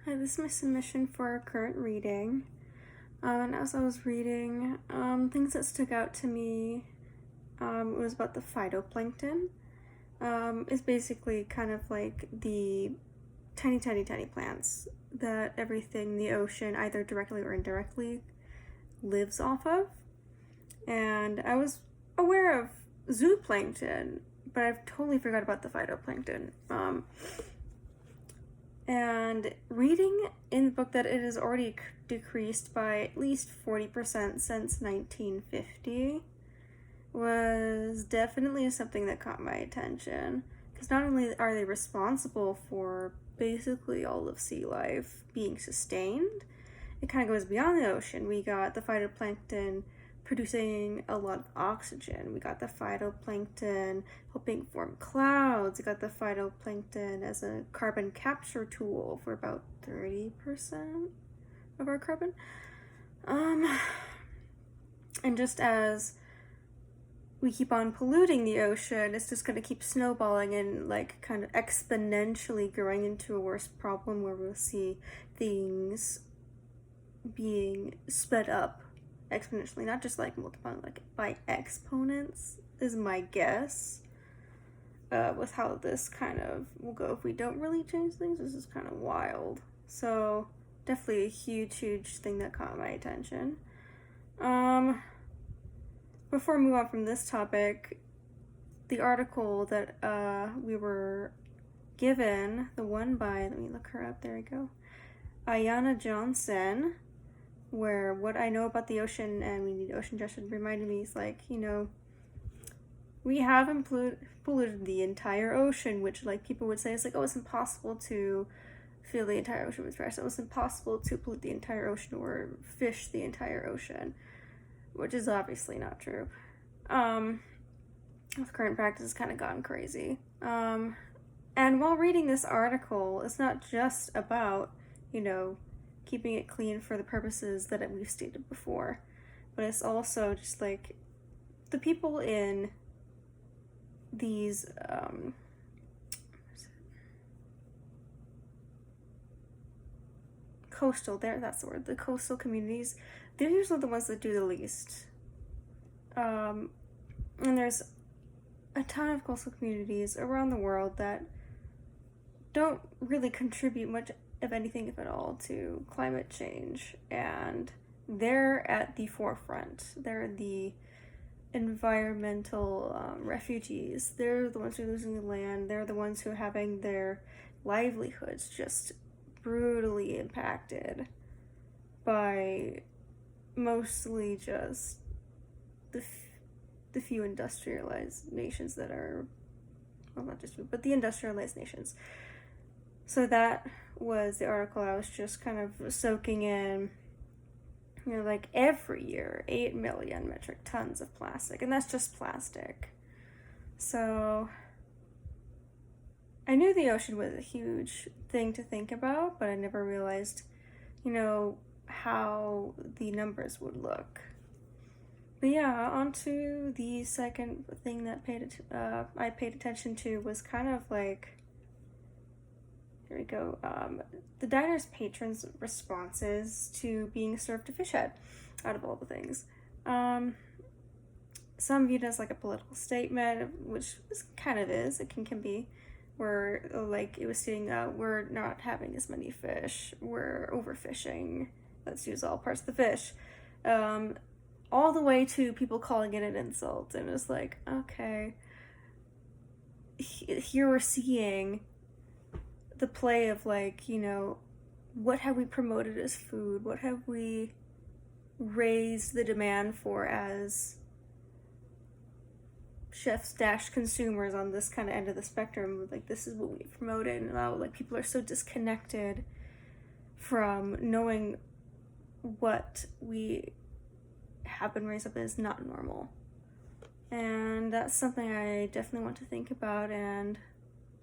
Hi, this is my submission for our current reading. And as I was reading, things that stuck out to me it was about the phytoplankton. It's basically kind of like the tiny, tiny, tiny plants that everything in the ocean, either directly or indirectly, lives off of. And I was aware of zooplankton, but I've totally forgot about the phytoplankton. And reading in the book that it has already decreased by at least 40% since 1950 was definitely something that caught my attention. Because not only are they responsible for basically all of sea life being sustained, it kind of goes beyond the ocean. We got the phytoplankton producing a lot of oxygen. We got the phytoplankton helping form clouds. We got the phytoplankton as a carbon capture tool for about 30% of our carbon. And just as we keep on polluting the ocean, it's just going to keep snowballing and like kind of exponentially growing into a worse problem where we'll see things being sped up exponentially, not just like multiplying like by exponents is my guess with how this kind of will go if we don't really change things. This is kind of wild. So definitely a huge thing that caught my attention. Before I move on from this topic, the article that we were given, the one by, let me look her up, there we go, Ayana Johnson, where what I know about the ocean and we need ocean justice reminded me is like, we haven't polluted the entire ocean, which like people would say is like, oh, it's impossible to fill the entire ocean with trash. So it's impossible to pollute the entire ocean or fish the entire ocean, which is obviously not true. With current practice, it's kind of gone crazy. And while reading this article, it's not just about, keeping it clean for the purposes that we've stated before, but it's also just like the people in these the coastal communities, they're usually the ones that do the least. And there's a ton of coastal communities around the world that don't really contribute much of anything, if at all, to climate change, and they're at the forefront. They're the environmental refugees. They're the ones who are losing the land. They're the ones who are having their livelihoods just brutally impacted by mostly just the few industrialized nations that are, well, not just few, but the industrialized nations. So that was the article I was just kind of soaking in. Like every year, 8 million metric tons of plastic, and that's just plastic. So I knew the ocean was a huge thing to think about, but I never realized, how the numbers would look. But yeah, on to the second thing that I paid attention to was kind of like, here we go, the diner's patrons' responses to being served a fish head, out of all the things. Some viewed as like a political statement, which this kind of is, it can be, where like it was saying, we're not having as many fish, we're overfishing, let's use all parts of the fish. All the way to people calling it an insult, and it's like, okay, here we're seeing the play of like, what have we promoted as food? What have we raised the demand for as chefs / consumers on this kind of end of the spectrum? Like, this is what we promoted, and now like people are so disconnected from knowing what we have been raised up as not normal. And that's something I definitely want to think about, and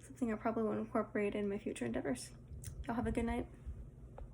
something I probably want to incorporate in my future endeavors. Y'all have a good night.